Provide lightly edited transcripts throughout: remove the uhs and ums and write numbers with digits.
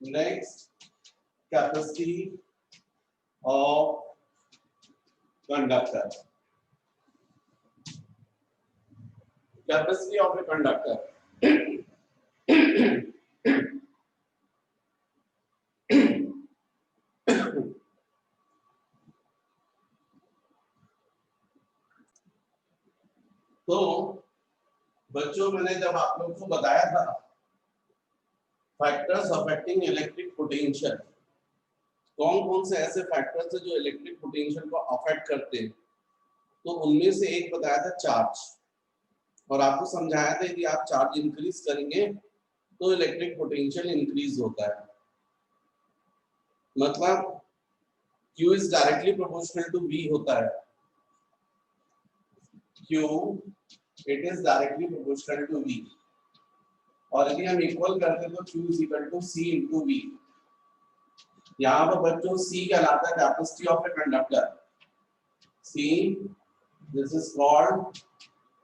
Next, capacity of conductor. Capacity of a conductor. तो बच्चों, मैंने जब आप लोग को बताया था फैक्टर्स अफेक्टिंग इलेक्ट्रिक पोटेंशियल, कौन कौन से ऐसे फैक्टर्स हैं जो इलेक्ट्रिक पोटेंशियल को अफेक्ट करते हैं, तो उनमें से एक बताया था चार्ज, और आपको समझाया था यदि आप चार्ज इंक्रीज करेंगे तो इलेक्ट्रिक पोटेंशियल इंक्रीज होता है। मतलब Q is directly proportional to V होता है। Q it is directly proportional to V, और यदि हम इक्वल करते तो Q is equal to C into V। यहाँ पर बच्चों C कहलाता है capacity of a conductor. C, this is called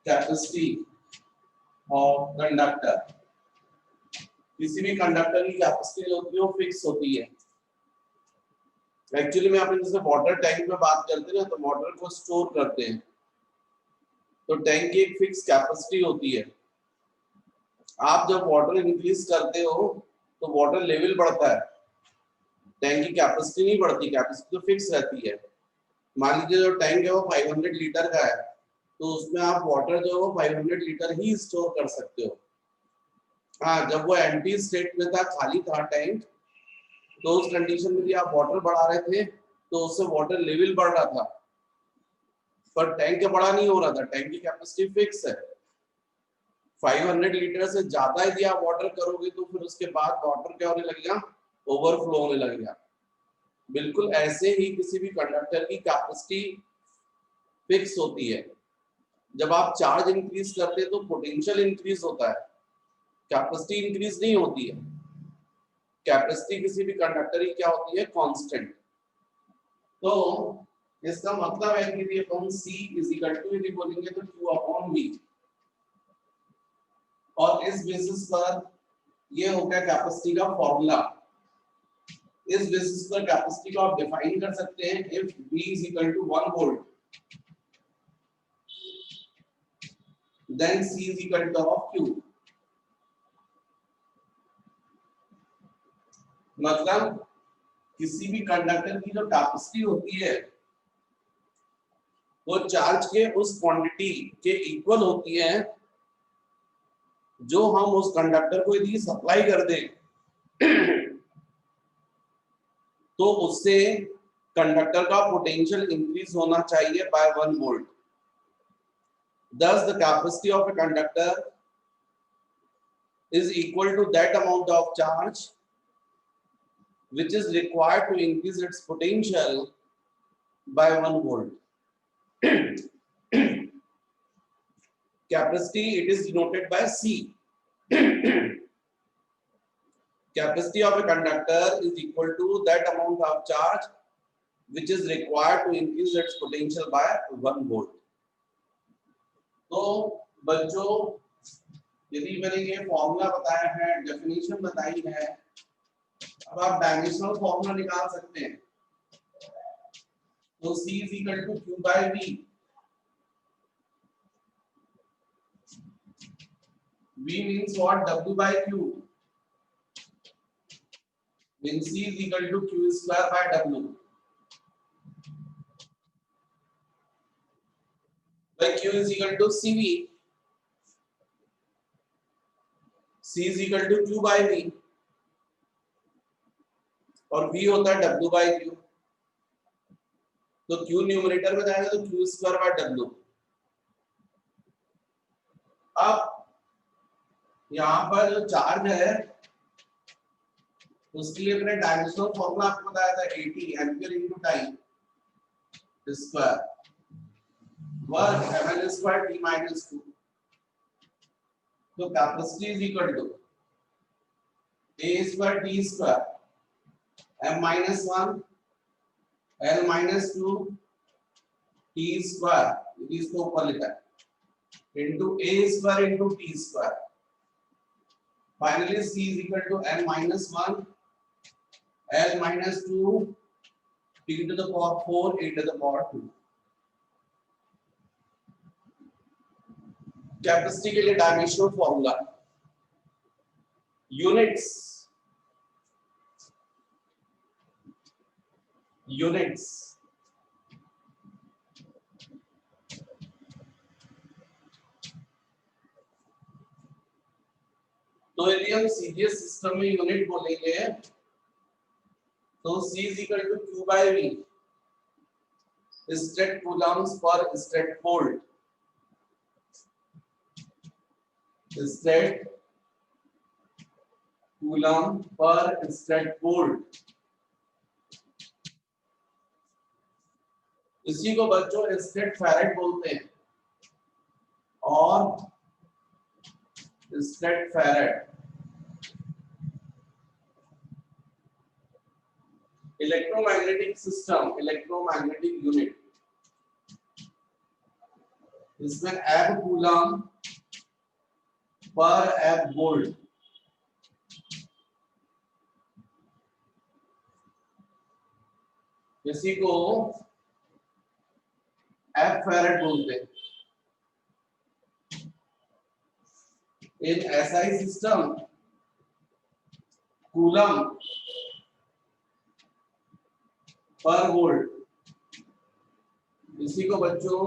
capacity of conductor. किसी भी कंडक्टर की कैपेसिटी होती है वो फिक्स होती है। एक्चुअली में अपन जैसे वाटर टैंक में बात करते हैं ना, तो वाटर को स्टोर करते हैं, तो टैंक की एक फिक्स कैपेसिटी होती है। आप जब वाटर इंक्रीज करते हो तो वाटर लेवल बढ़ता है, टैंक की कैपेसिटी नहीं बढ़ती, कैपेसिटी तो फिक्स रहती है। मान लीजिए जो टैंक है वो 500 लीटर का है, तो उसमें आप वाटर जो है 500 लीटर ही स्टोर कर सकते हो। हाँ, जब वो एम्प्टी स्टेट में था, खाली था टैंक, तो उस कंडीशन में भी आप वाटर बढ़ा रहे थे तो उससे वाटर लेवल बढ़ रहा था, पर टैंक बड़ा नहीं हो रहा था, टैंक की कैपेसिटी फिक्स है। 500 लीटर से ज्यादा यदि आप वाटर करोगे तो फिर उसके बाद वाटर क्या होने लगेगा, ओवरफ्लो होने लगेगा। बिल्कुल ऐसे ही किसी भी कंडक्टर की कैपेसिटी फिक्स होती है। जब आप चार्ज इंक्रीज करते हैं तो पोटेंशियल इंक्रीज होता है, कैपेसिटी इंक्रीज नहीं होती है। कैपेसिटी किसी भी कंडक्टर की क्या होती है, कांस्टेंट। तो इसका मतलब है कि ये अपन C इज इक्वल टू, यदि बोलेंगे तो Q अपॉन V, और इस बेसिस पर ये हो गया कैपेसिटी का फॉर्मूला। इस बेसिस पर कैपेसिटी को आप डिफाइन कर सकते हैं, if V is equal to 1 volt then C is equal to of Q। मतलब किसी भी कंडक्टर की जो कैपेसिटी होती है वो चार्ज के उस क्वांटिटी के इक्वल होती है जो हम उस कंडक्टर को यदि सप्लाई कर दें तो उससे कंडक्टर का पोटेंशियल इंक्रीज होना चाहिए by 1 volt. Thus the capacity of a conductor is equal to that amount of charge which is required to increase its potential by 1 volt. Capacity, it is denoted by C. Capacity of a conductor is equal to that amount of charge which is required to increase its potential by 1 volt. तो बच्चों, यदि मैंने ये formula बताया है, definition बताई है, अब आप डायमेंशनल फॉर्मूला निकाल सकते हैं। तो C is equal to Q by V. V means what? W by Q. Means C is equal to Q square by W. By Q is equal to CV. C is equal to Q by V. और V होता है W by Q। तो Q numerator में जाएगा तो Q square bye W। अब यहाँ पर जो चार्ज है उसके लिए मैंने डायमेंशनल फॉर्मूला आपको बताया था, 80 ampere into time square work ml square t minus 2। तो capacity is equal to a square t square m minus 1 l minus 2 t square, इसको ऊपर लिखा है into a square into t square. Finally, c is equal to n minus 1, l minus 2, t to the power 4, a to the power 2. Capacity के लिए dimensional formula units तो यदि हम series system में यूनिट बोलेंगे तो C is equal to Q by V statcoulombs पर statvolt statcoulomb पर स्टेट वोल्ट। इसी को बच्चों स्टेट फैरेड बोलते हैं और statfarad electromagnetic system electromagnetic unit इसमें एब कूलम पर एब वोल्ट इसी को एब फैरेड बोलते हैं। In SI system coulomb per volt इसी को बच्चों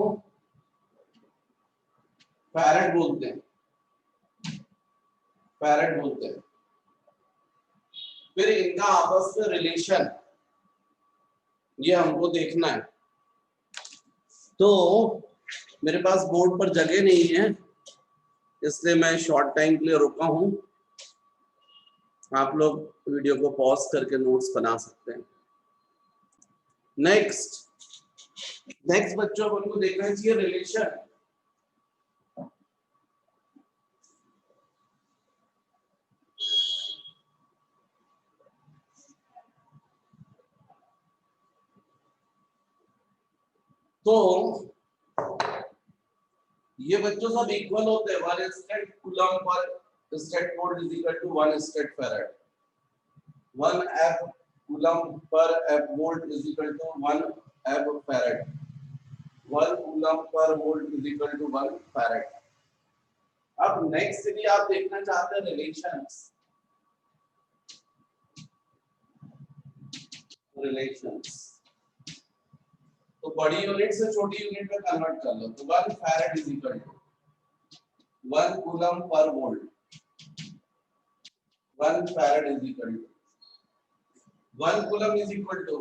फैरेड बोलते हैं फिर इनका आपस में रिलेशन ये हमको देखना है। तो मेरे पास बोर्ड पर जगह नहीं है इसलिए मैं शॉर्ट टाइम के लिए रुका हूं। आप लोग वीडियो को पॉज करके नोट्स बना सकते हैं। नेक्स्ट बच्चों अपन को देखना चाहिए रिलेशन। तो ये बच्चों सब इक्वल होते हैं। 1 स्टेट कूलम पर statvolt is equal to 1 statfarad. 1 एब कूलम पर एब volt is equal to 1 abfarad. 1 coulomb per volt is equal to 1 farad. अब नेक्स्ट यदि आप देखना चाहते हैं रिलेशंस तो बड़ी यूनिट से छोटी यूनिट में कन्वर्ट कर लो। तो 1 farad is equal to 1 coulomb per volt. 1 farad is equal to 1 coulomb is equal to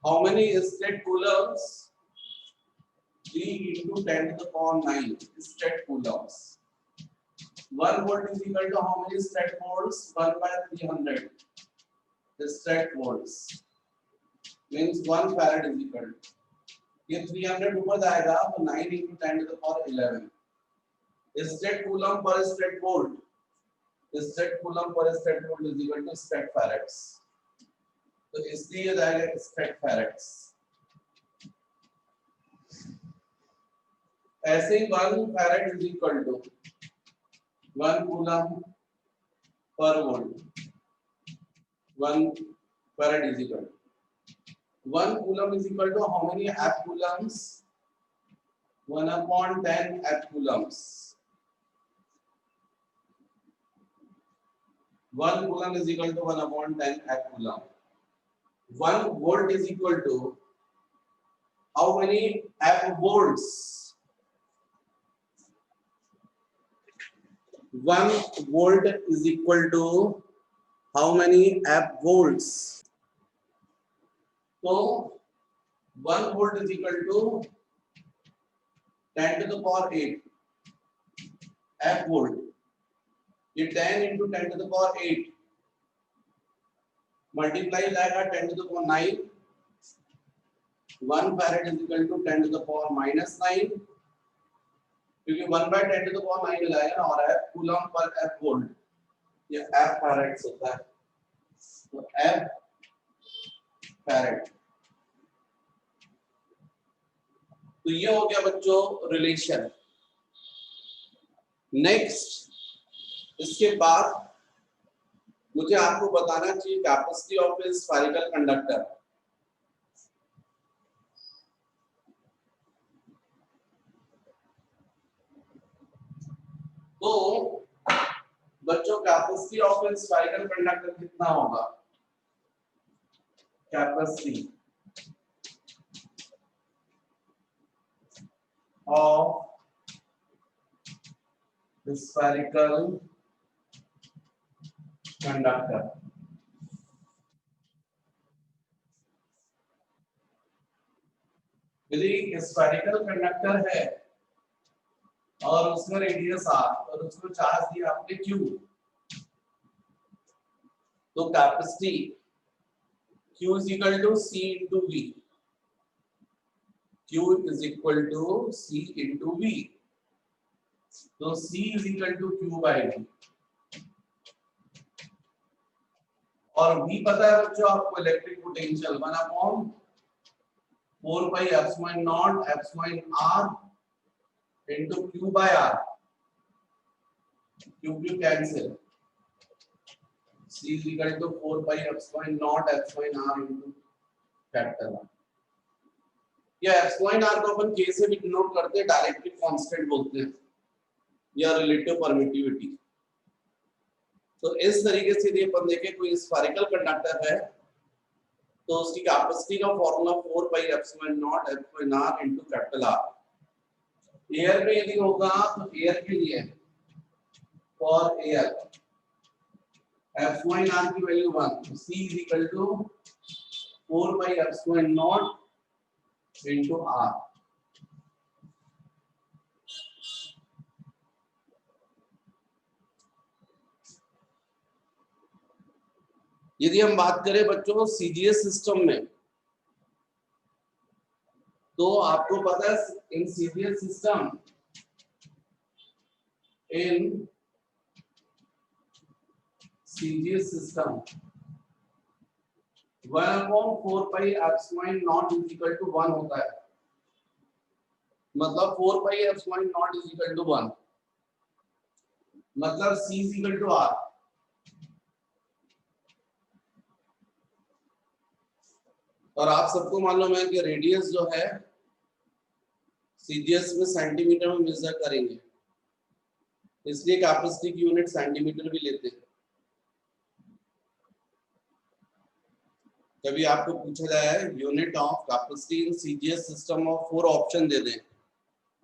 how many statcoulombs 3 into 10 to the power 9 state coulombs। 1 volt is equal to how many state volts 1 by 300 state volts means 1 farad is equal to ये 300 ऊपर जाएगा तो 9 into 10 to the power 11 state coulomb per state volt is equal to state farads। तो इसलिए ये जाएगा state farads। ऐसे ही 1 farad is equal to 1 coulomb per volt. 1 farad is equal to 1 coulomb is equal to how many abcoulombs 1/10 abcoulombs. 1 coulomb is equal to 1/10 abcoulomb. 1 volt is equal to how many abvolts 1 volt is equal to how many amp volts? So 1 volt is equal to 10 to the power 8 amp volt। ये 10 into 10 to the power 8 multiply जाएगा 10 to the power 9। 1 farad is equal to 10 to the power -9 क्योंकि 1 by 10 to the power 9 मिलाएगा ना और F coulomb per F volt ये F फैराड्स होता है। तो F farad तो ये हो गया बच्चों रिलेशन। नेक्स्ट इसके बाद मुझे आपको बताना चाहिए capacity of A spherical conductor. तो बच्चों capacity of A spherical conductor कितना होगा? Capacity of spherical conductor। यदि स्फेरिकल कंडक्टर है और उसका रेडियस r और उसको चार्ज दिया आपने q, तो capacity q is equal to c into v। q is equal to c into v। तो c is equal to q by v। और v पता है बच्चों आपको electric potential 1/4 pi epsilon naught epsilon r into q by r। q cancel, c is equal to 4 pi epsilon naught epsilon r into capital R। या epsilon r को अपन k से भी denote करते हैं, डायरेक्टली कांस्टेंट बोलते हैं या relative permittivity. तो इस तरीके से यदि अपन देखें कोई स्फेरिकल कंडक्टर है तो उसकी कैपेसिटी का formula 4 pi epsilon naught epsilon r into capital R। Air में यदि होगा तो एयर के लिए फॉर एयर एप्सिलॉन r की वैल्यू 1, तो c is equal to 4 pi epsilon naught into r। यदि हम बात करें बच्चों सीजीएस सिस्टम में, तो आपको पता है in CGS system one upon 4 pi epsilon naught is equal to 1 होता है। मतलब 4 pi epsilon naught is equal to 1, मतलब c is equal to r। और आप सबको मालूम है कि रेडियस जो है सीजीएस में सेंटीमीटर में मेजर करेंगे, इसलिए कैपेसिटी की यूनिट सेंटीमीटर भी लेते हैं। कभी आपको पूछा जाए unit of capacity in CGS system of 4 option दे दें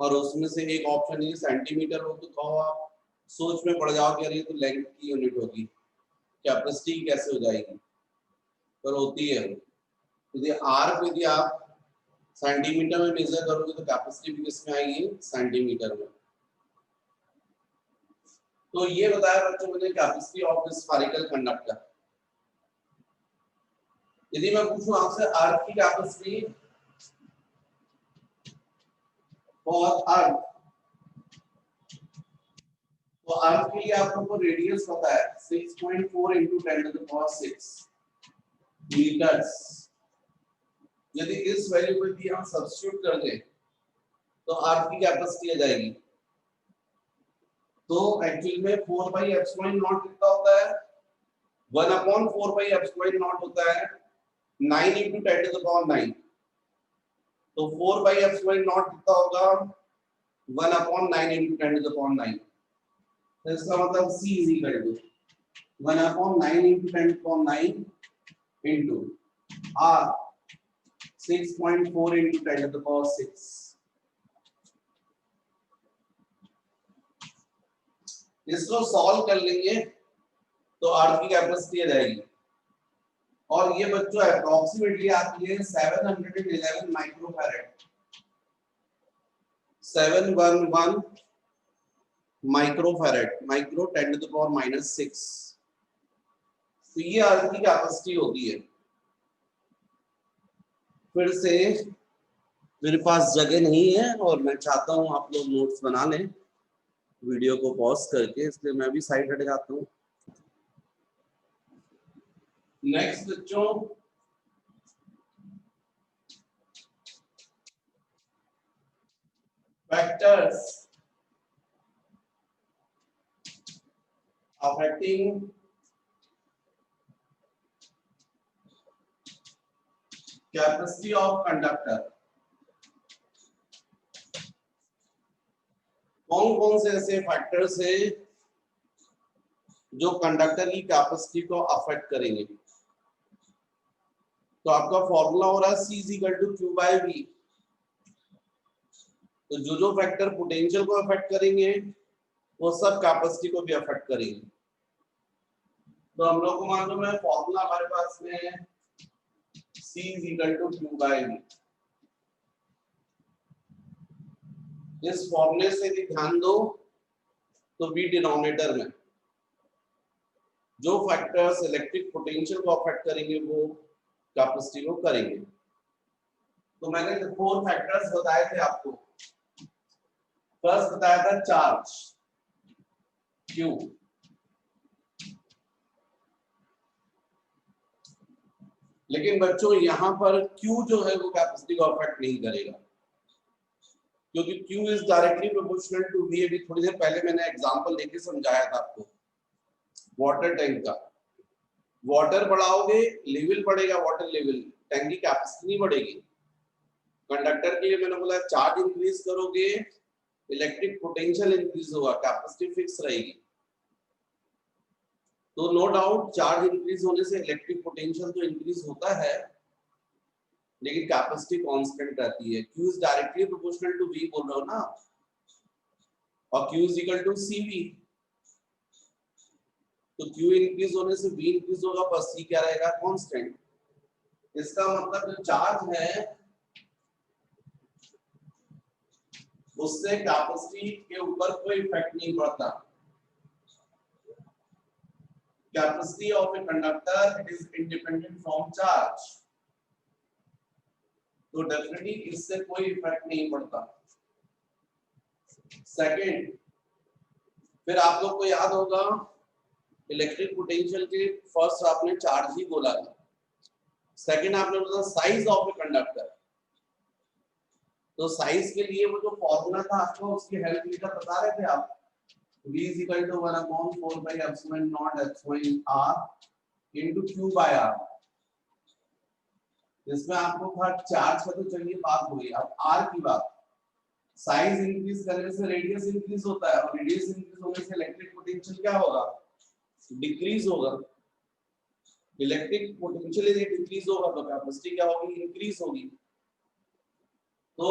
और उसमें से एक ऑप्शन ये सेंटीमीटर हो, तो कहो आप सोच में पड़ जाओगे यार ये तो लेंथ की यूनिट होगी, कैपेसिटी कैसे हो जाएगी? पर होती है। यदि r को यदि आप सेंटीमीटर में मेजर करोगे तो कैपेसिटी भी किसमें आएगी? सेंटीमीटर में। तो ये बताया बच्चों मैंने कैपेसिटी ऑफ स्फेरिकल कंडक्टर। यदि मैं पूछूं आपसे अर्थ की कैपेसिटी फॉर अर्थ, तो अर्थ के लिए आपको रेडियस पता है 6.4 into 10 to the power 6 metres. यदि इस वैल्यू को भी हम सब्स्टिट्यूट कर दें तो अर्थ की कैपेसिटी आ जाएगी। तो एक्चुअल में 4 पाई एप्सिलॉन नॉट कितना होता है? 1/4 पाई एप्सिलॉन नॉट होता है 9 into 10 to the power 9। तो 4 पाई एप्सिलॉन नॉट कितना होगा? 1/9 into 10 to the power 9। तो इसका मतलब c is equal to 1/9 into 10 to the power 9 into r 6.4 into 10 to the power 6। इसको सॉल्व कर लेंगे तो अर्थ की कैपेसिटी आ जाएगी। और ये बच्चों अप्रोक्सीमेटली आती है 711 microfarad. 711 microfarad, micro 10 to the power -6। तो ये अर्थ की कैपेसिटी होती है। फिर से मेरे पास जगह नहीं है और मैं चाहता हूं आप लोग नोट्स बना लें वीडियो को पॉज करके, इसलिए मैं भी साइड हट जाता हूं। नेक्स्ट बच्चों factors affecting capacity of conductor. कौन कौन से ऐसे फैक्टर्स हैं जो कंडक्टर की कैपेसिटी को अफेक्ट करेंगे? तो आपका फॉर्मूला हो रहा है C = Q/V। तो जो फैक्टर पोटेंशियल को अफेक्ट करेंगे वो सब कैपेसिटी को भी अफेक्ट करेंगे। तो हम लोग को मालूम है फॉर्मूला हमारे पास में है C = Q/V। इस फॉर्मूले से भी ध्यान दो तो V डिनोमिनेटर में जो फैक्टर्स इलेक्ट्रिक पोटेंशियल को अफेक्ट करेंगे वो कैपेसिटी को करेंगे। तो मैंने 4 फैक्टर्स बताए थे आपको। फर्स्ट बताया था चार्ज Q, लेकिन बच्चों यहां पर Q जो है वो कैपेसिटी को अफेक्ट नहीं करेगा, क्योंकि Q is directly proportional to V। अभी थोड़ी देर पहले मैंने एग्जांपल लेके समझाया था आपको वाटर टैंक का। वाटर बढ़ाओगे लेवल बढ़ेगा, वाटर लेवल, टैंक की कैपेसिटी नहीं बढ़ेगी। कंडक्टर के लिए मैंने बोला चार्ज इंक्रीज करोगे इलेक्ट्रिक पोटेंशियल इंक्रीज होगा, कैपेसिटी फिक्स रहेगी। तो नो डाउट चार्ज इंक्रीज होने से इलेक्ट्रिक पोटेंशियल तो इंक्रीज होता है, लेकिन कैपेसिटी कांस्टेंट रहती है। Q is directly proportional to V बोल रहा हूं ना, और Q = CV। तो Q इंक्रीज होने से V इंक्रीज होगा, बस C क्या रहेगा? कांस्टेंट। इसका मतलब जो चार्ज है उससे कैपेसिटी के ऊपर कोई इफेक्ट नहीं पड़ता। Capacity of a conductor it is independent from charge, तो डेफिनेटली इससे कोई इफेक्ट नहीं पड़ता। सेकंड, फिर आप लोग को याद होगा इलेक्ट्रिक पोटेंशियल के फर्स्ट आपने चार्ज ही बोला था, सेकंड आपने बोला साइज ऑफ ए कंडक्टर। तो साइज के लिए वो जो फॉर्मूला था आपको उसकी हेल्प लेकर बता रहे थे आप, V = 1/4πε0 into Q/R। इसमें आपको हर चार्ज का तो चलिए बात हुई, अब R की बात। साइज इंक्रीज करने से रेडियस इंक्रीज होता है, और रेडियस इंक्रीज होने से इलेक्ट्रिक पोटेंशियल क्या होगा? डिक्रीज होगा। इलेक्ट्रिक पोटेंशियल यदि डिक्रीज होगा तो कैपेसिटी क्या होगी? इंक्रीज होगी। तो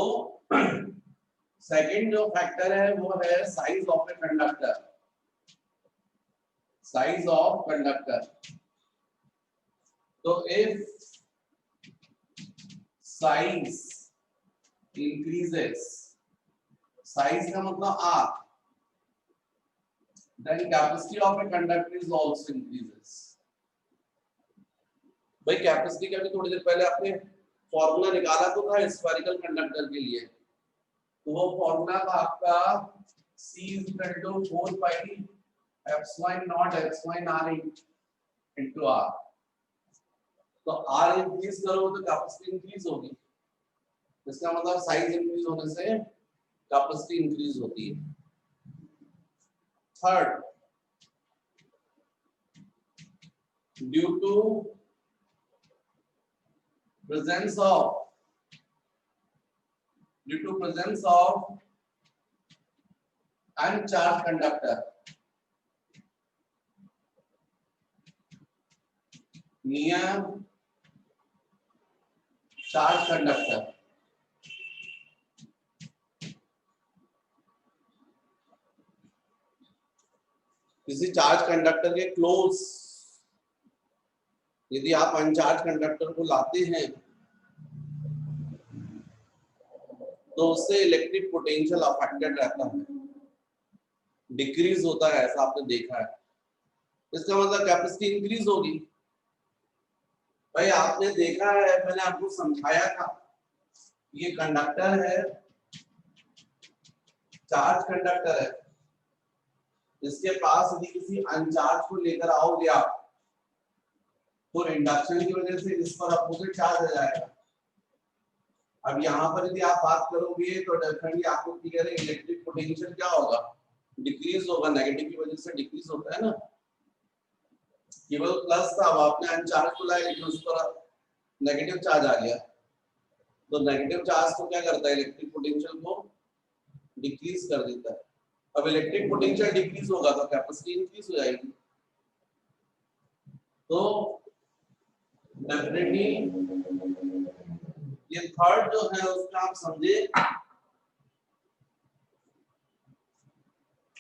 सेकंड जो फैक्टर है वो है size of a conductor. Size of conductor, तो इफ साइज इंक्रीजेस, साइज का मतलब R, then capacity of a conductor is also increases। भाई कैपेसिटी का भी थोड़ी देर पहले आपने फॉर्मूला निकाला तो था स्फेरिकल कंडक्टर के लिए, तो वो फॉर्मूला था आपका C = 4πε0 εr into R। तो R इंक्रीज करो तो कैपेसिटी इंक्रीज होगी, इसका मतलब साइज इंक्रीज होने से कैपेसिटी इंक्रीज होती है। Third, due to presence of uncharged conductor near charged conductor, किसी चार्ज कंडक्टर के क्लोज यदि आप अनचार्ज कंडक्टर को लाते हैं तो उससे इलेक्ट्रिक पोटेंशियल अफेक्टेड रहता है, डिक्रीज होता है, ऐसा आपने देखा है। इसका मतलब कैपेसिटी इंक्रीज होगी। भाई आपने देखा है, मैंने आपको समझाया था, ये कंडक्टर है, चार्ज कंडक्टर है, इसके पास यदि किसी अनचार्ज को लेकर आओगे आप तो इंडक्शन की वजह से इस पर अपोजिट चार्ज आ जाएगा। अब यहाँ पर यदि आप बात करोगे तो डेफिनेटली आपको, ठीक है, इलेक्ट्रिक पोटेंशियल क्या होगा? डिक्रीज होगा, नेगेटिव की वजह से डिक्रीज होता है ना। केवल प्लस था, अब आपने अनचार्ज को लाया लेकिन उस पर नेगेटिव चार्ज आ गया, तो नेगेटिव चार्ज तो क्या करता है, इलेक्ट्रिक पोटेंशियल को डिक्रीज कर देता है। अब इलेक्ट्रिक पोटेंशियल डिक्रीज होगा तो कैपेसिटी इंक्रीज हो जाएगी। तो डेफिनेटली ये थर्ड जो है उसका आप समझे,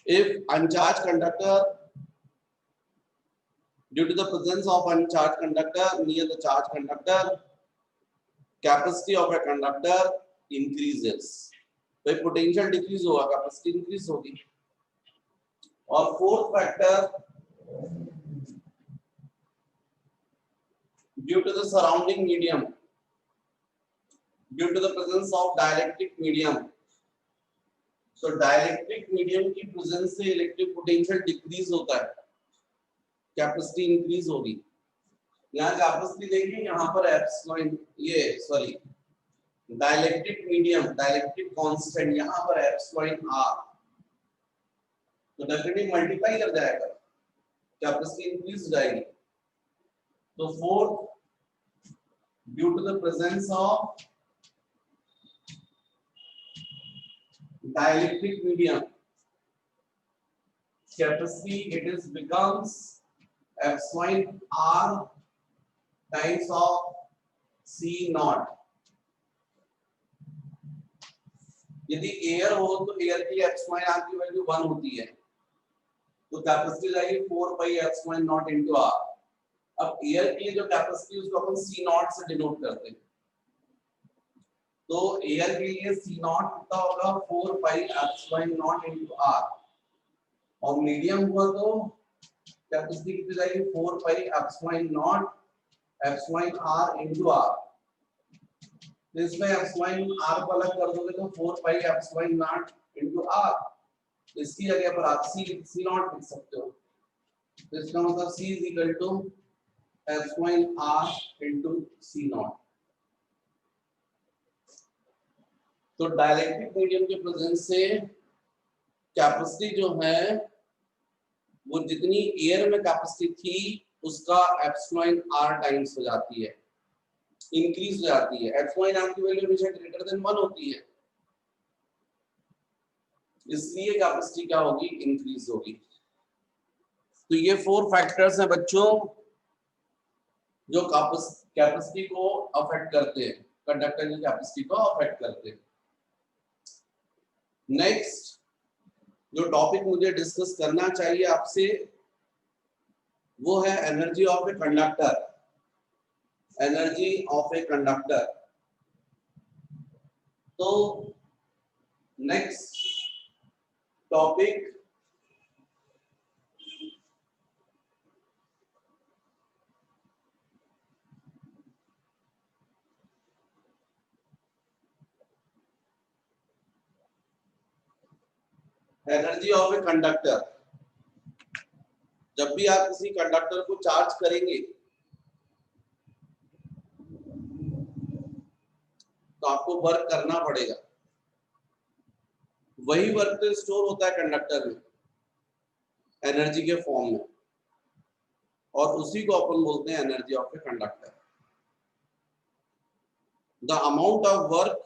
if uncharged conductor, due to the presence of uncharged conductor near the charged conductor, capacity of a conductor increases, तो पोटेंशियल डिक्रीज होगा, कैपेसिटी इंक्रीज होगी। और fourth factor, due to the surrounding medium, due to the presence of dielectric medium, तो dielectric medium की presence से electric potential decrease होता है, capacity increase होगी। यहाँ कैपेसिटी देखिए, यहाँ पर एप्सिलॉन, ये sorry dielectric medium, dielectric constant, यहाँ पर एप्सिलॉन आर, तो डेफिनेटली मल्टीप्लाई कर जाएगा, कैपेसिटी इंक्रीज हो जाएगी। तो fourth, due to the presence of dielectric medium, capacity it is becomes epsilon r times of c naught। यदि एयर हो तो एयर की epsilon r की वैल्यू 1 होती है, तो कैपेसिटी जाएगी 4 पाई epsilon naught into r। अब एयर की जो कैपेसिटी उसको अपन c naught से डिनोट करते हैं, तो एयर के लिए C नॉट कितना होगा, 4 pi epsilon naught into r, और मीडियम हुआ तो कैपेसिटी कितनी जाएगी, 4 pi epsilon naught epsilon r into r। तो इसमें एप्सिलॉन r को अलग कर दोगे तो 4 pi epsilon naught into r, इसकी जगह पर आप C नॉट लिख सकते हो। तो इसका मतलब C is equal to epsilon r into C naught. तो डाइलेक्ट्रिक मीडियम के प्रेजेंस से कैपेसिटी जो है वो जितनी एयर में कैपेसिटी थी उसका एप्सिलॉन r टाइम्स हो जाती है, इंक्रीज हो जाती है। एप्सिलॉन r की वैल्यू हमेशा ग्रेटर देन 1 होती है, इसलिए कैपेसिटी क्या होगी, इंक्रीज होगी। तो ये 4 फैक्टर्स हैं बच्चों जो कैपेसिटी को अफेक्ट करते हैं, कंडक्टर की कैपेसिटी को अफेक्ट करते हैं। नेक्स्ट जो टॉपिक मुझे डिस्कस करना चाहिए आपसे वो है energy of a conductor, energy of a conductor. तो next topic energy of a conductor. जब भी आप किसी कंडक्टर को चार्ज करेंगे तो आपको वर्क करना पड़ेगा, वही वर्क तो स्टोर होता है कंडक्टर में एनर्जी के फॉर्म में, और उसी को अपन बोलते हैं energy of a conductor. The amount of work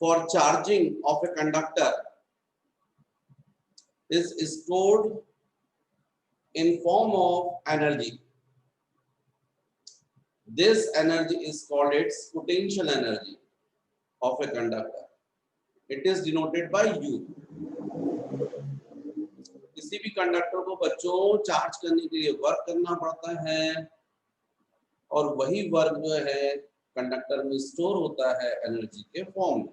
for charging of a conductor is stored in form of energy. This energy is called its potential energy of a conductor. It is denoted by U. किसी भी conductor को बच्चों charge करने के लिए work करना पड़ता है, और वही वर्क जो है कंडक्टर में स्टोर होता है एनर्जी के फॉर्म में।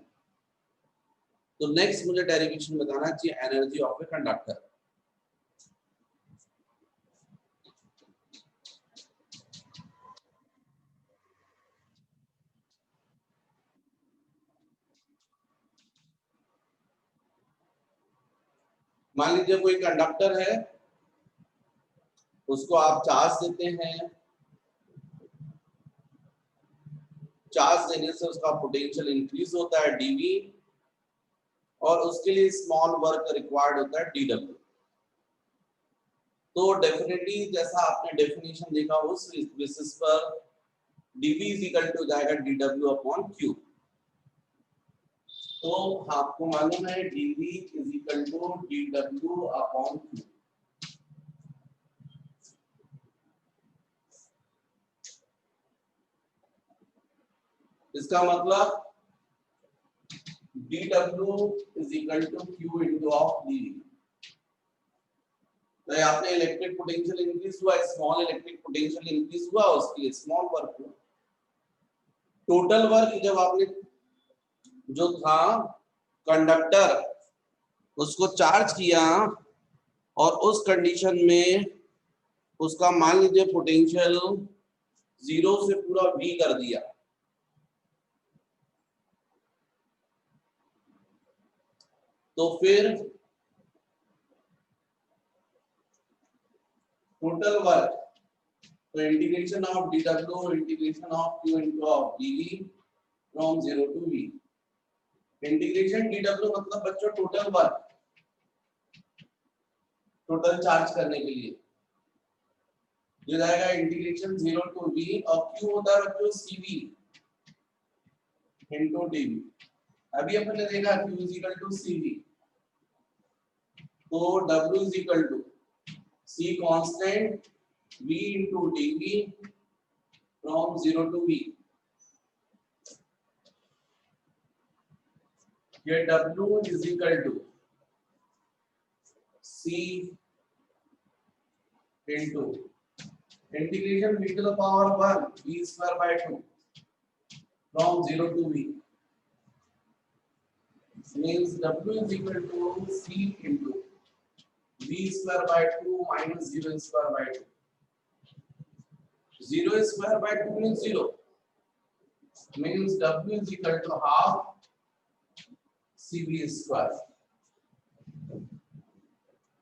तो नेक्स्ट मुझे डेरिवेशन बताना चाहिए एनर्जी ऑफ ए कंडक्टर। मान लीजिए कोई कंडक्टर है, उसको आप चार्ज देते हैं, चार्ज देने से उसका पोटेंशियल इंक्रीज होता है dV, और उसके लिए स्मॉल वर्क रिक्वायर्ड होता है dW। तो डेफिनेटली जैसा आपने डेफिनेशन देखा उस बेसिस पर dv इज इक्वल टू जाएगा dw अपॉन q। तो आपको मालूम है dv is equal to dw upon q। इसका मतलब dw is equal to q into of dv। तो यहाँ पे इलेक्ट्रिक पोटेंशियल इंक्रीज हुआ, स्मॉल इलेक्ट्रिक पोटेंशियल इंक्रीज हुआ, उसके लिए स्मॉल वर्क हुआ। टोटल वर्क जब आपने जो था कंडक्टर उसको चार्ज किया और उस कंडीशन में उसका मान लीजिए पोटेंशियल 0 से पूरा v कर दिया, तो फिर टोटल वर्क, तो integration of dw integration of q into of dv from 0 to v। Integration dw मतलब बच्चों टोटल वर्क, टोटल चार्ज करने के लिए जो जाएगा इंटीग्रेशन 0 टू v और q होता है बच्चों cv इनटू dv। अभी अपन ने देखा q is equal to cv, तो w is equal to c constant v into dv from 0 to v। ये w is equal to c into integration v to the power 1 v square by 2 from 0 to v means w is equal to c into v square by 2 minus 0 square by 2। 0 square by 2 means 0, means w is equal to half cv square,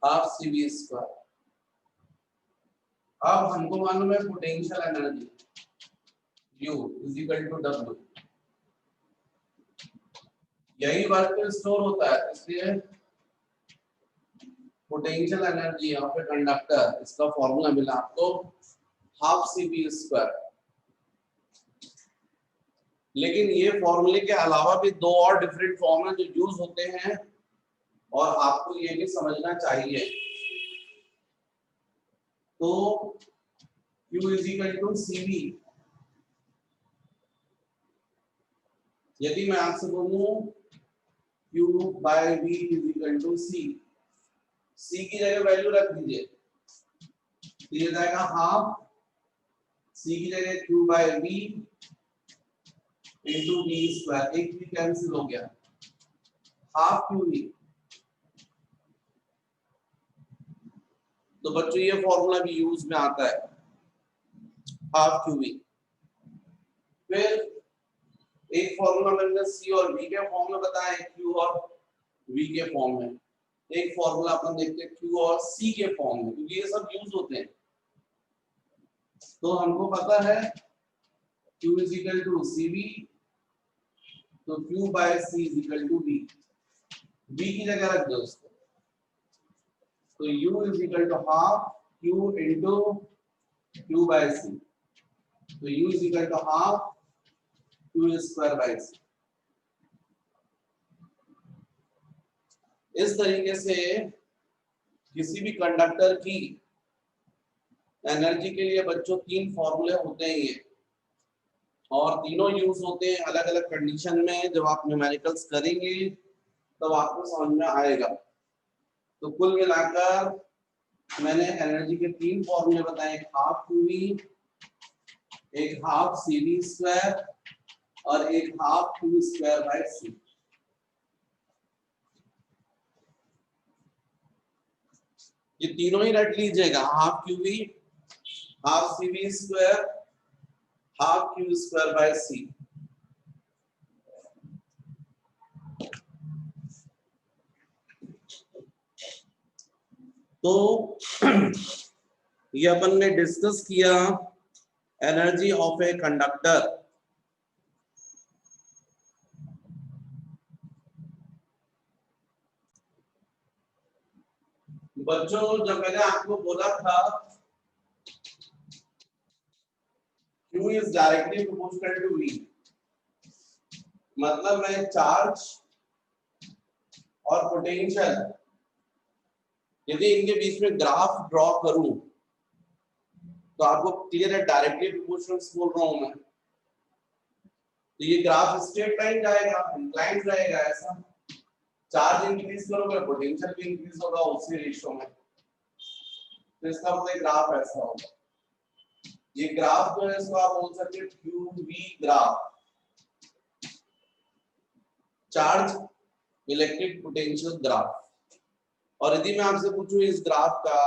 half cv square। अब हमको मालूम है potential energy u is equal to w, यही work पे store होता है, इसलिए potential energy of a conductor, इसका फॉर्मूला मिला आपको हाफ cv स्क्वायर। लेकिन ये फॉर्मूले के अलावा भी दो और डिफरेंट फॉर्मूले जो यूज होते हैं और आपको ये भी समझना चाहिए। तो q is equal to cv, यदि मैं आपसे बोलूं q by v is equal to c, c की जगह वैल्यू रख दीजिए, तो ये जाएगा हाफ c की जगह q by v into v square, एक भी कैंसिल हो गया, हाफ qv। तो बच्चों ये फॉर्मूला भी यूज में आता है, हाफ qv। फिर एक फॉर्मूला मैंने c और v के फॉर्म में बताया, q और v के फॉर्म में। एक फॉर्मूला अपन देखते हैं q और c के फॉर्म में, क्योंकि ये सब यूज होते हैं। तो हमको पता है q is equal to cv, तो q by c is equal to v, v की जगह रख दो उसको, तो u is equal to half q into q by c, तो u is equal to half q square by c। इस तरीके से किसी भी कंडक्टर की एनर्जी के लिए बच्चों तीन फॉर्मूले होते हैं ये, और तीनों यूज होते हैं अलग अलग कंडीशन में। जब आप न्यूमेरिकल्स करेंगे तब आपको समझ में आएगा। तो कुल मिलाकर मैंने एनर्जी के तीन फॉर्मूले बताए, एक हाफ qv, एक हाफ cv स्क्वायर और एक half q square by c। ये तीनों ही रट लीजिएगा, half qv, half cv square, half q square by c। तो ये अपन ने डिस्कस किया एनर्जी ऑफ ए कंडक्टर। बच्चों जब मैंने आपको बोला था Q is directly proportional to V, मतलब मैं चार्ज और पोटेंशियल यदि इनके बीच में ग्राफ ड्रॉ करूं तो आपको क्लियर है डायरेक्टली प्रोपोर्शनल बोल रहा हूं मैं। तो ये ग्राफ स्ट्रेट लाइन जाएगा, इंक्लाइन रहेगा ऐसा। चार्ज इंक्रीज करोगे पोटेंशियल भी इंक्रीज होगा उसी रेशियो में। तो इसका मतलब ग्राफ ऐसा होगा। ये ग्राफ जो है इसको आप बोल सकते हैं QV graph, charge electric potential graph. और यदि मैं आपसे पूछूं इस ग्राफ का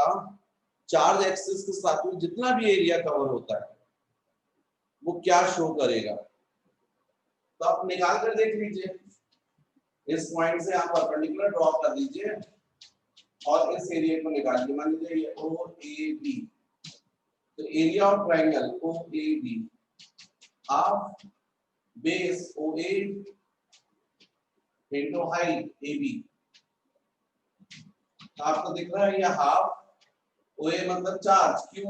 चार्ज एक्सिस के साथ में जितना भी एरिया कवर होता है वो क्या शो करेगा, तो आप निकाल कर देख लीजिए। इस पॉइंट से आप परपेंडिकुलर ड्रॉ कर दीजिए और इस एरिया को निकालिए। मान लीजिए ये OAB, तो area of triangle OAB half base OA into height AB। आपको दिख रहा है ये हाफ, OA मतलब चार्ज Q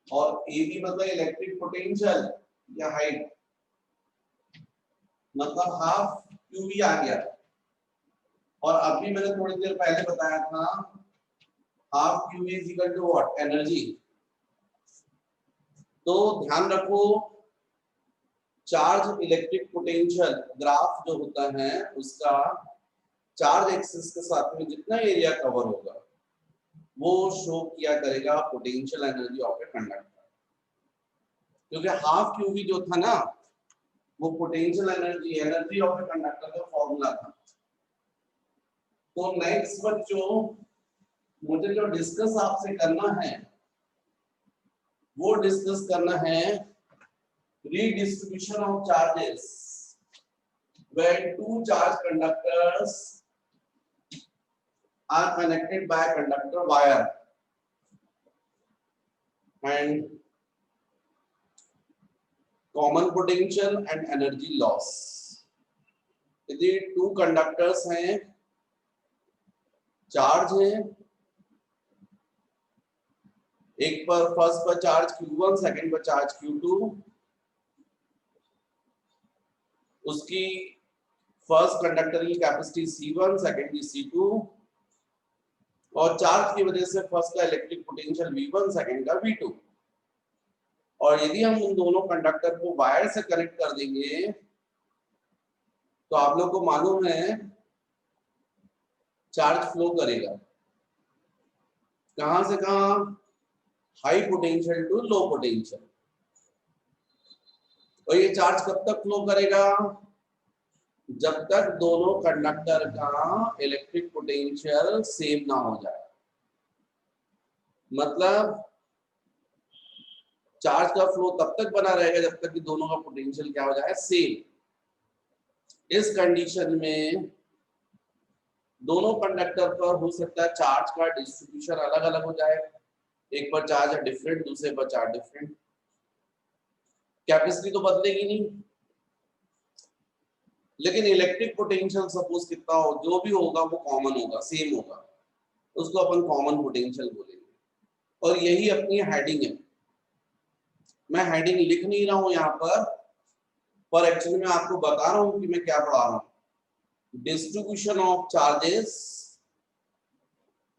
और AB मतलब इलेक्ट्रिक पोटेंशियल या हाइट, मतलब हाफ QV आ गया। और अभी मैंने थोड़ी देर पहले बताया था half QV is equal to what, energy. तो ध्यान रखो चार्ज इलेक्ट्रिक पोटेंशियल ग्राफ जो होता है उसका चार्ज एक्सिस के साथ में जितना एरिया कवर होगा वो शो किया करेगा potential energy of a conductor. क्योंकि हाफ QV जो था ना वो potential energy of a conductor का फॉर्मूला था। तो नेक्स्ट बच्चों मुझे जो डिस्कस आपसे करना है वो डिस्कस करना है redistribution of charges when two charge conductors are connected by a conductor wire and common potential and energy loss। यदि टू कंडक्टर्स हैं, चार्ज हैं, एक पर फर्स्ट पर चार्ज Q1 सेकंड पर चार्ज Q2, उसकी फर्स्ट कंडक्टर की कैपेसिटी C1 सेकंड की C2 और चार्ज की वजह से फर्स्ट का इलेक्ट्रिक पोटेंशियल V1 सेकंड का V2। और यदि हम उन दोनों कंडक्टर को वायर से कनेक्ट कर देंगे तो आप लोग को मालूम है चार्ज फ्लो करेगा कहां से कहां, high potential to low potential. और ये चार्ज कब तक फ्लो करेगा, जब तक दोनों कंडक्टर का इलेक्ट्रिक पोटेंशियल सेम ना हो जाए। मतलब चार्ज का फ्लो तब तक बना रहेगा जब तक कि दोनों का पोटेंशियल क्या हो जाए, सेम। इस कंडीशन में दोनों कंडक्टर पर हो सकता है चार्ज का डिस्ट्रीब्यूशन अलग अलग हो जाए, एक पर चार्ज है डिफरेंट, दूसरे पर चार्ज डिफरेंट, कैपेसिटी तो बदलेगी नहीं लेकिन इलेक्ट्रिक पोटेंशियल सपोज कितना हो, जो भी होगा वो कॉमन होगा, सेम होगा, उसको अपन कॉमन पोटेंशियल बोलेंगे। और यही अपनी हेडिंग है। मैं हेडिंग लिख नहीं रहा हूं यहाँ पर एक्चुअली मैं आपको बता रहा हूं कि मैं क्या पढ़ा रहा हूं। Distribution of charges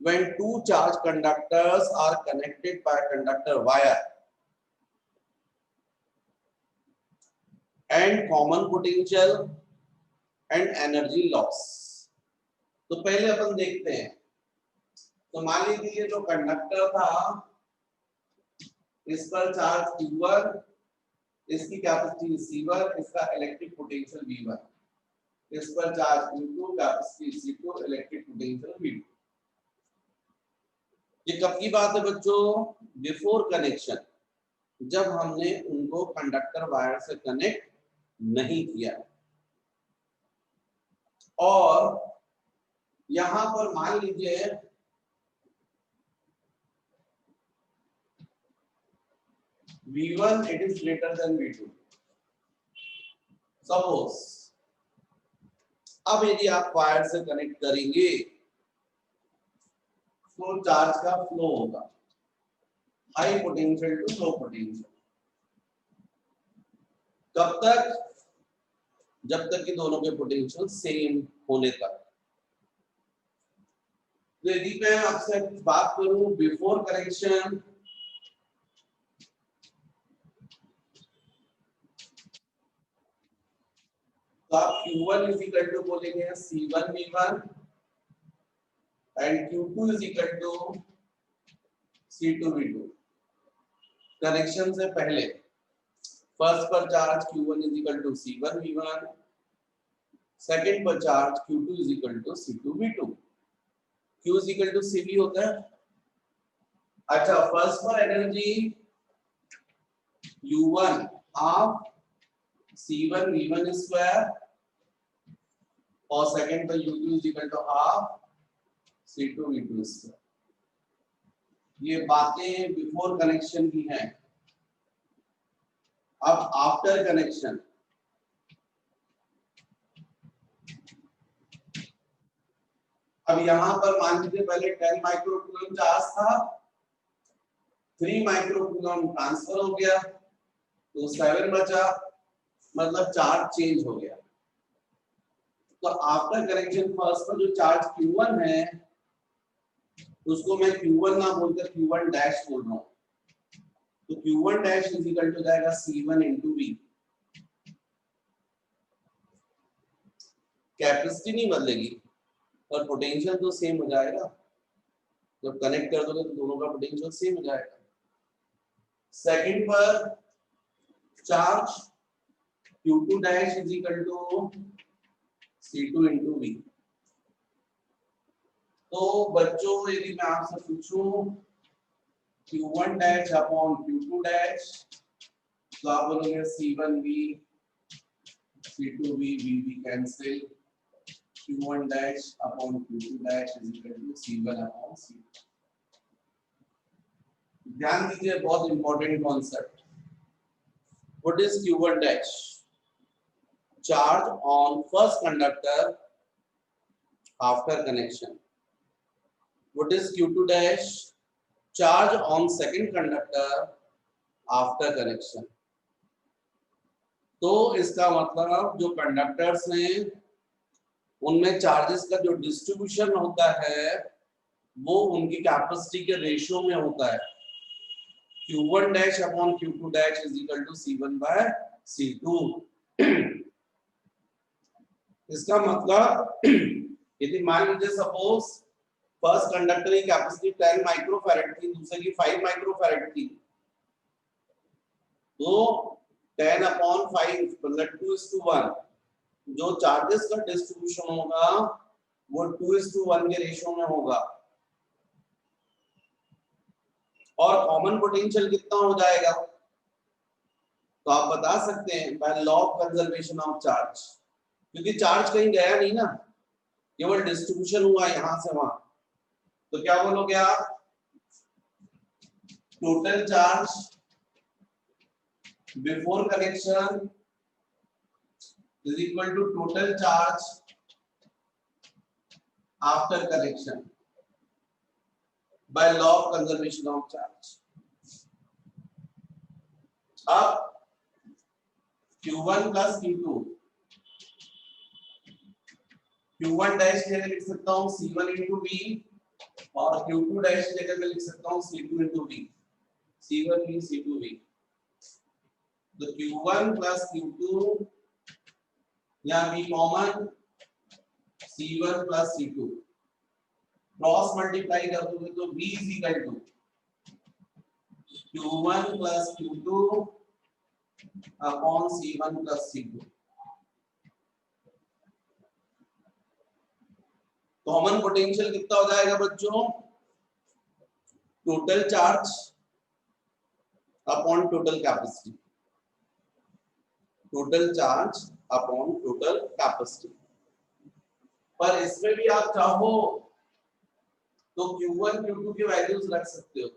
when two charge conductors are connected by conductor wire and common potential and energy loss। तो पहले अपन देखते हैं। तो मान लीजिए ये जो कंडक्टर था इस पर चार्ज Q1, इसकी कैपेसिटी C1, इसका इलेक्ट्रिक पोटेंशियल V1, इस पर charge Q2, capacity C2, electric potential V2। ये कब की बात है बच्चों, बिफोर कनेक्शन, जब हमने उनको कंडक्टर वायर से कनेक्ट नहीं किया। और यहां पर मान लीजिए V1 it is greater than V2 suppose. अब यदि आप वायर से कनेक्ट करेंगे तो चार्ज का फ्लो होगा high potential to low potential. कब तक? जब तक कि दोनों के पोटेंशियल सेम होने तक। तो यदि मैं आपसे बात करूं बिफोर कनेक्शन, तो आप Q1 इज इक्वल टू बोलेंगे C1 V1 and Q2 is equal to C2 V2। Connection से पहले फर्स्ट पर charge Q1 is equal to C1 V1, second पर charge Q2 is equal to C2 V2। Q is equal to CV होता है। अच्छा, first पर energy U1 half C1 V1 square और second पर U2 is equal to half C2 V2 square. ये बातें before connection की हैं। अब आफ्टर कनेक्शन, अब यहां पर मान लीजिए पहले 10 माइक्रोकूलम चार्ज था, 3 माइक्रोकूलम ट्रांसफर हो गया तो 7 बचा, मतलब चार्ज चेंज हो गया। तो आफ्टर कनेक्शन फर्स्ट पर जो चार्ज Q1 है उसको मैं Q1 ना बोलकर Q1 डैश बोल रहा हूं। तो Q1 dash is equal to जाएगा C1 into V। कैपेसिटी नहीं बदलेगी पर पोटेंशियल तो सेम हो जाएगा। जब कनेक्ट कर दोगे तो दोनों का पोटेंशियल सेम हो जाएगा। सेकंड पर charge Q2 dash is equal to C2 into V। तो बच्चों यदि मैं आपसे पूछूं Q1 dash upon Q2 dash, तो आप बोलोगे C1V C2V V cancel, Q1 dash upon Q2 dash is equal to C1 upon C2। ध्यान दीजिए, बहुत important concept. What is Q1 dash? Charge on first conductor after connection. What is Q2 dash? Charge on second conductor after connection। तो इसका मतलब जो conductors हैं उनमें charges का जो डिस्ट्रीब्यूशन होता है वो उनकी कैपेसिटी के रेशियो में होता है। Q1 dash upon Q2 dash is equal to C1 by C2। इसका मतलब यदि मान लीजिए सपोज फर्स्ट कंडक्टर की कैपेसिटी 10 माइक्रोफैरड थी, दूसरे की 5 माइक्रोफैरड थी, तो 10 अपॉन 5 मतलब 2:1 जो चार्जेस का डिस्ट्रीब्यूशन होगा वो 2:1 के रेशियो में होगा। और कॉमन पोटेंशियल कितना हो जाएगा तो आप बता सकते हैं by law of conservation of charge, क्योंकि चार्ज कहीं गया नहीं ना, केवल डिस्ट्रीब्यूशन हुआ यहां से वहां। तो क्या बोलोगे आप? Total charge before connection is equal to total charge after connection by law of conservation of charge। अब Q1 plus Q2, Q1 dash की जगह लिख सकता हूँ C1 into V और Q2 डैश की जगह मैं लिख सकता हूँ C2 into V, C1V C2V। तो Q1 plus Q2 या V common C1 plus C2 cross multiply कर दोगे तो V is equal to Q1 plus Q2 upon C1 plus C2। Common potential कितना हो जाएगा बच्चों? Total charge upon total capacity, total charge upon total capacity. पर इसमें भी आप चाहो तो Q1 Q2 की वैल्यूज रख सकते हो।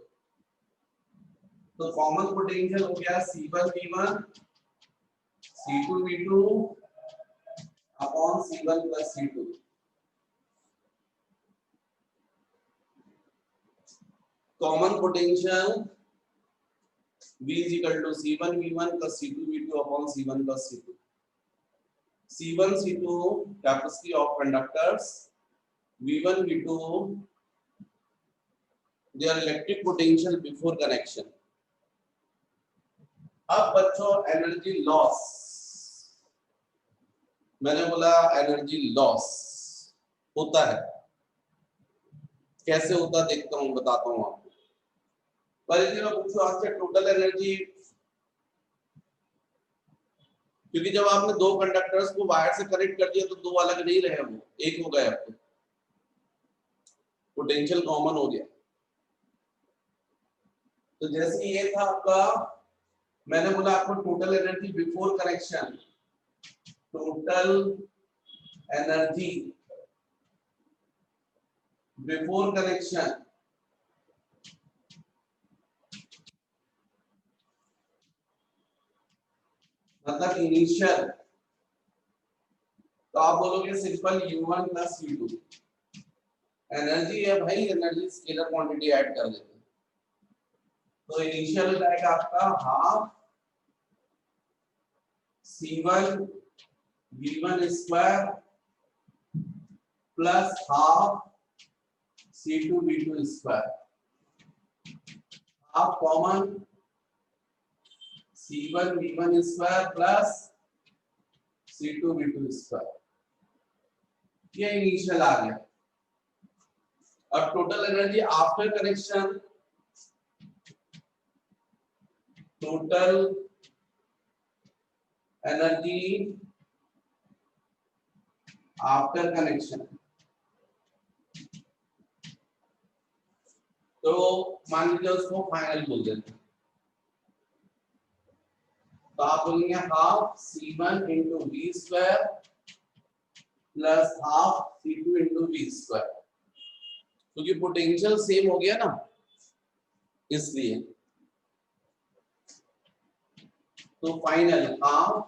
तो कॉमन पोटेंशियल हो गया C1 V1 C2 V2 upon C1 plus C2। Common potential V is equal to C1 V1 plus C2 V2 upon C1 plus C2. C1 C2 capacity of conductors, V1 V2 their electric potential before connection. अब बच्चों energy loss, मैंने बोला energy loss होता है, कैसे होता देखता हूं, बताता हूं आपको। पर यदि मैं पूछूं आपसे टोटल एनर्जी, क्योंकि जब आपने दो कंडक्टर्स को वायर से कनेक्ट कर दिया तो दो अलग नहीं रहे, वो एक हो गए, अब तो पोटेंशियल कॉमन हो गया। तो जैसे ये था आपका, मैंने बोला आपको total energy before connection, total energy before connection मतलब इनिशियल, तो आप बोलोगे simple U1 plus U2 energy है भाई, एनर्जी स्केलर क्वांटिटी ऐड कर देते हैं, तो इनिशियल हो जाएगा आपका half C1 V1 square plus half C2 V2 square, half common C1 V1 square plus C2 V2 square, ये इनिशियल आ गया। अब total energy after connection, total energy after connection, तो मान लीजिए उसको फाइनल बोल देते हैं, तो आप बोलेंगे half C1 into V square plus half C2 into V square, क्योंकि पोटेंशियल सेम हो गया ना इसलिए, तो final half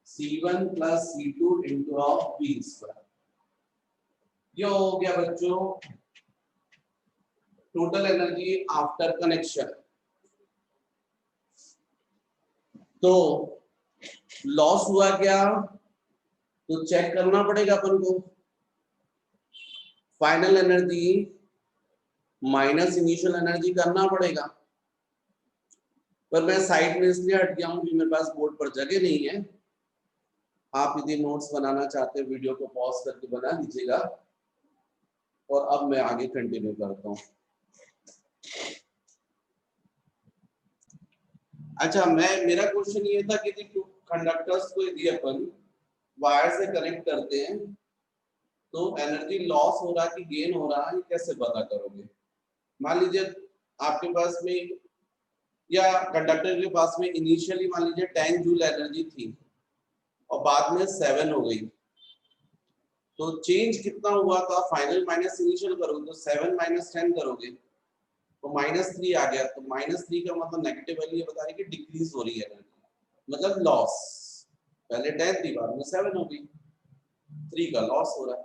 C1 plus C2 into of V square, ये हो गया बच्चों टोटल एनर्जी आफ्टर कनेक्शन। तो लॉस हुआ क्या, तो चेक करना पड़ेगा अपन को, final energy minus initial energy करना पड़ेगा, पर मैं साइड में इसलिए हट गया हूं कि मेरे पास बोर्ड पर जगह नहीं है। आप यदि नोट्स बनाना चाहते हैं वीडियो को पॉज करके बना लीजिएगा, और अब मैं आगे कंटिन्यू करता हूं। अच्छा, मेरा क्वेश्चन ये था कि कंडक्टर्स को यदि अपन वायर से कनेक्ट करते हैं तो एनर्जी लॉस हो रहा है कि गेन हो रहा है, कैसे पता करोगे। मान लीजिए आपके पास में या कंडक्टर के पास में इनिशियली मान लीजिए 10 जूल एनर्जी थी और बाद में 7 हो गई, तो चेंज कितना हुआ था, फाइनल माइनस इनिशियल करोगे तो 7 माइनस 10 करोगे तो -3 आ गया, तो -3 का मतलब नेगेटिव वैल्यू बता रही है कि डिक्रीज हो रही है एनर्जी, मतलब लॉस, पहले 10 थी बाद में 7 हो गई, 3 का लॉस हो रहा है।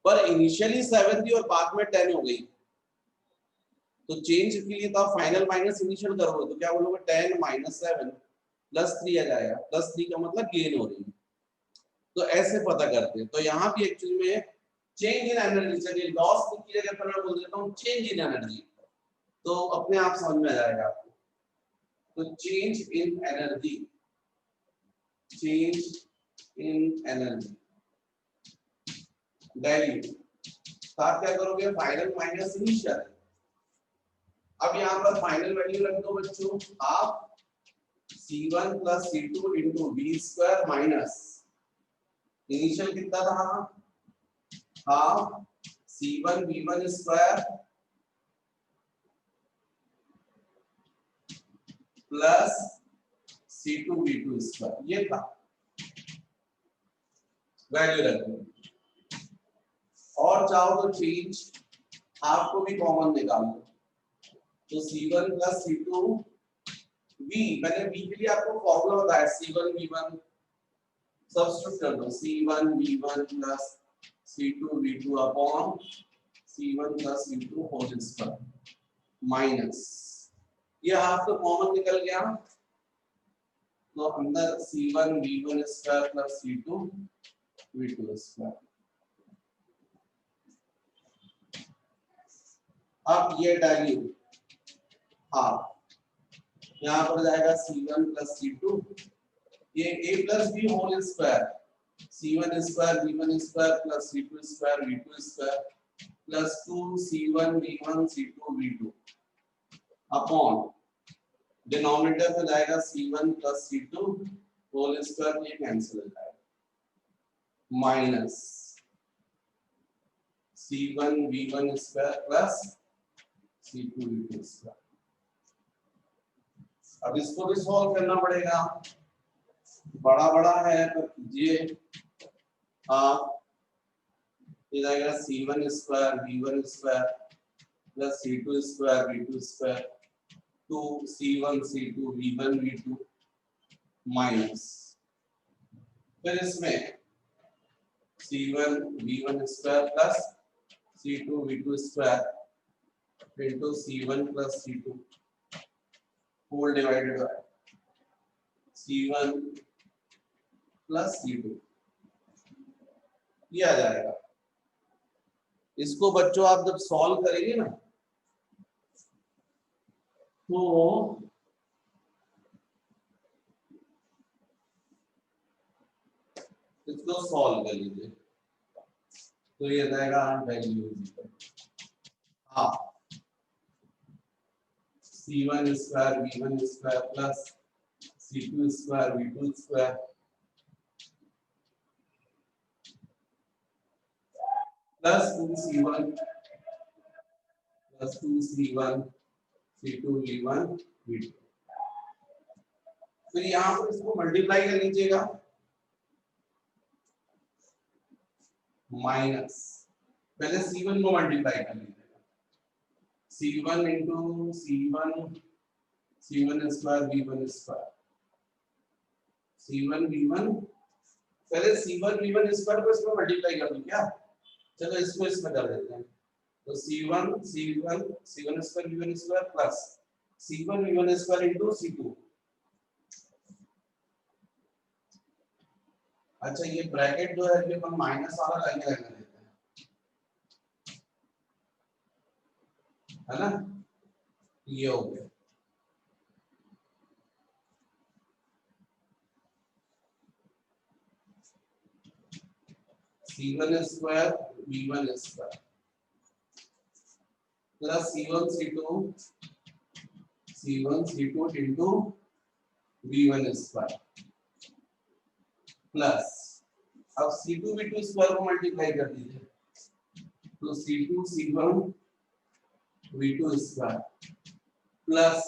पर इनिशियली 7 थी और बाद में 10 हो गई, तो चेंज के लिए तो फाइनल माइनस इनिशियल करोगे तो क्या बोलोगे 10 माइनस 7 प्लस 3 आ जाएगा, प्लस 3 का मतलब गेन हो रही है, तो ऐसे पता करते हैं। तो यहाँ भी एक्चुअली में चेंज इन एनर्जी, चलिए लॉस की जगह पर मैं बोल देता हूँ चेंज इन एनर्जी, तो अपने आप समझ में आ जाएगा आपको। तो change in energy, change in energy value, आप क्या करोगे फाइनल माइनस इनिशियल, अब यहाँ पर फाइनल वैल्यू रख दो बच्चों, आप C1 plus C2 into V square minus initial कितना था, half C1 V1 square plus C2 V2 square, ये था वैल्यू रख दो। और चाहो तो चेंज हाफ को भी कॉमन निकाल दो, तो C1 प्लस C2 V, मैंने V के लिए आपको फॉर्मूला बताया C1 V1, सब्स्टिट्यूट कर दो C1 V1 plus C2 V2 upon C1 plus C2 whole square minus, ये हाफ तो कॉमन निकल गया, तो अंदर C1 V1 square plus C2 V2 square. अब ये वैल्यू हाफ, यहाँ पर जाएगा C1 प्लस C2, ये A plus B whole square, C1 square V1 square plus C2 square V2 square plus 2C1 V1 C2 V2 upon denominator में जाएगा C1 plus C2 whole square, ये cancel हो जाएगा, minus C1 V1 square plus C2 V2 square. अब इसको भी solve करना पड़ेगा, बड़ा बड़ा है तो कीजिए आप, ये जाएगा C1 square V1 square plus C2 square V2 square 2C1 C2 V1 V2 minus, फिर इसमें C1 V1 square plus C2 V2 square into C1 plus C2 whole divided by C1 plus C2, ये आ जाएगा। इसको बच्चों आप जब solve करेंगे ना तो इसको सॉल्व कर लीजिए, तो ये जाएगा वैल्यू हाँ C1 square V1 square plus C2 square V2 square plus 2C1 plus 2C1 C2 V1 V2, फिर यहाँ पर इसको मल्टीप्लाई कर लीजिएगा, माइनस पहले C1 को मल्टीप्लाई कर लीजिएगा, C1 into C1 square V1 square C1 V1, पहले C1 V1 स्क्वायर को इसमें मल्टीप्लाई कर दूं क्या, चलो इसको इसमें कर देते हैं, तो C1 square V1 square plus C1 V1 square into C2, अच्छा ये ब्रैकेट जो है ये हम माइनस वाला लगे रहने देते हैं, है ना, ये हो गया C1 square V1 square plus C1 C2 into V1 square plus अब C2 V2 स्क्वायर को मल्टीप्लाई कर दीजिए, तो C2 C1 V2 square plus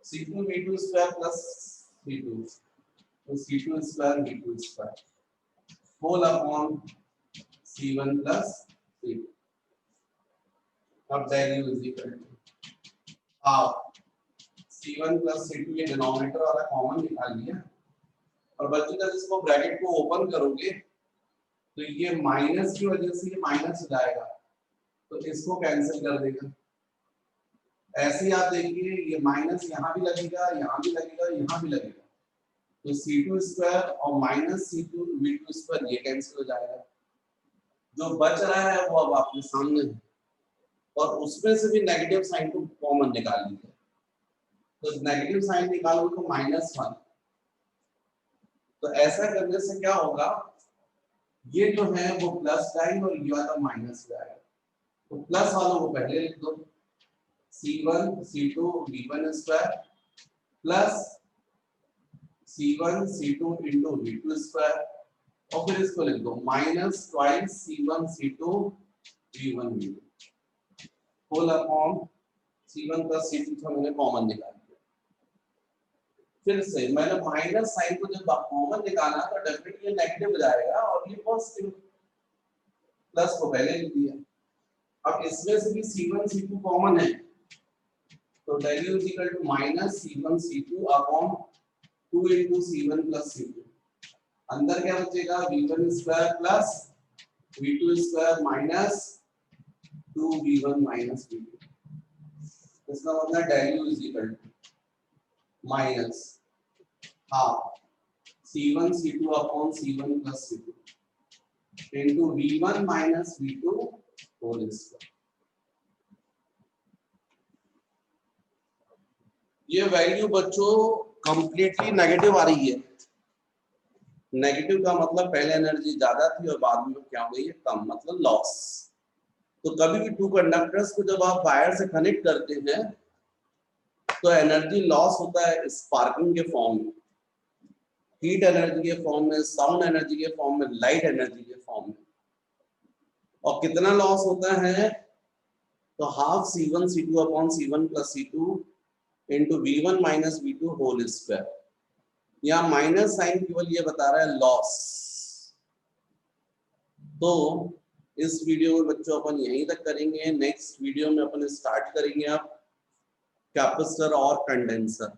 C2 V2 square plus C2, तो C2 square V2 square whole upon C1 plus C2। अब value is equal to half C1 plus C2, ये denominator वाला common निकाल लिया, और बच्चों जब इसको ब्रैकेट को ओपन करोगे तो ये माइनस की वजह से ये माइनस हो जाएगा, तो इसको कैंसिल कर देगा, ऐसे ही आप देखिए ये माइनस यहाँ भी लगेगा, यहाँ भी लगेगा, यहाँ भी लगेगा, तो C2 स्क्वायर और माइनस C2 V2 स्क्वायर ये कैंसिल हो जाएगा, जो बच रहा है वो अब आपके सामने है, और उसमें से भी नेगेटिव साइन को कॉमन निकाल लीजिए, तो नेगेटिव साइन निकालोगे तो -1, तो ऐसा करने से क्या होगा, ये जो है वो प्लस साइन और ये वाला माइनस जाएगा, तो प्लस वालों को पहले लिख दो, C1 C2 V1 square plus C1 C2 into V2 square, और फिर इसको लिख दो minus twice C1 C2 V1 V2 whole upon C1 plus C2 था मैंने कॉमन निकाल दिया, फिर से मैंने माइनस साइन को जब कॉमन निकाला तो डेफिनेटली नेगेटिव हो जाएगा, और ये पॉजिटिव, प्लस को पहले लिख दिया, अब इसमें से भी C1 C2 कॉमन है, तो value is equal to minus C1 C2 upon 2 into C1 plus C2, अंदर क्या बचेगा V1 square plus V2 square minus 2v1 minus v2, इसका मतलब del u is equal to minus half c1 c2 upon c1 plus c2 into v1 minus v2 whole square. ये value बच्चों completely negative आ रही है। Negative का मतलब पहले एनर्जी ज्यादा थी और बाद में क्या हो गई है, कम, मतलब लॉस। तो कभी भी टू कंडक्टर्स को जब आप वायर से कनेक्ट करते हैं तो एनर्जी लॉस होता है स्पार्किंग के फॉर्म में, हीट एनर्जी के फॉर्म में, साउंड एनर्जी के फॉर्म में, लाइट एनर्जी के फॉर्म में। और कितना लॉस होता है, तो half c1 c2 upon c1 plus c2 into v1 minus v2 whole square. यहाँ माइनस साइन केवल ये बता रहा है लॉस। तो इस वीडियो में बच्चों अपन यहीं तक करेंगे। नेक्स्ट वीडियो में अपन स्टार्ट करेंगे अब कैपेसिटर और कंडेंसर।